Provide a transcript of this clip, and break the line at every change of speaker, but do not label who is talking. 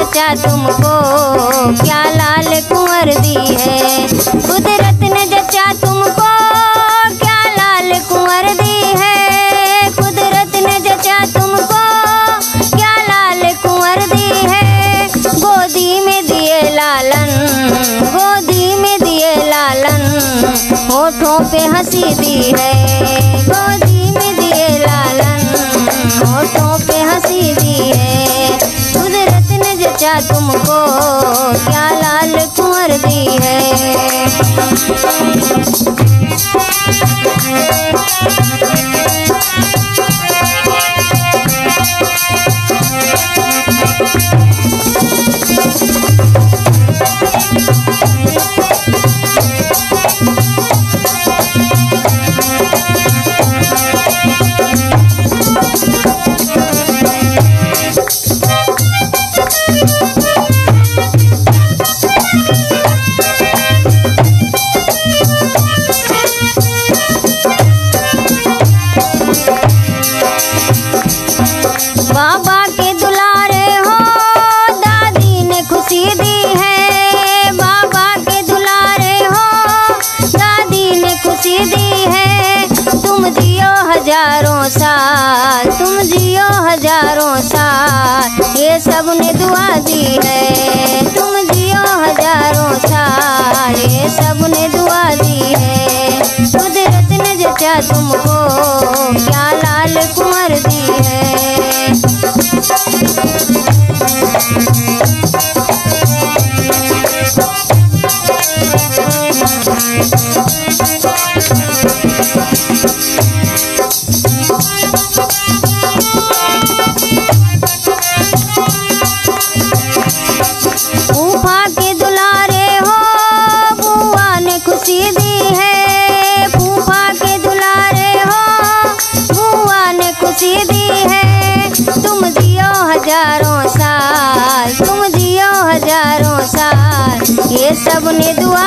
जचा तुमको क्या लाल कुंवर दी है। कुदरत ने जचा तुमको क्या लाल कुंवर दी है। कुदरत ने जचा तुमको क्या लाल कुंवर दी है। गोदी में दिए लालन, गोदी में दिए लालन, होठों पे हंसी दी है। गोदी में दिए लालन, होठों पे हंसी दी है। कुदरत ने जचा तुमको क्या लाल कुंवर दी है। बाबा के दुलारे हो दादी ने खुशी दी है। बाबा के दुलारे हो दादी ने खुशी दी है। तुम जियो हजारों साल, तुम जियो हजारों साल, ये सब ने दुआ दी है। तुम जियो हजारों साल, ये सब ने दुआ दी है। कुदरत ने जचा तुमको क्या लाल कुंवर दी है। फूफा के दुलारे हो बुआ ने खुशी दी है। फूफा के दुलारे हो बुआ ने खुशी दी है। तुम जियो हजारों साल, तुम जियो हजारों साल, ये सब ने दुआ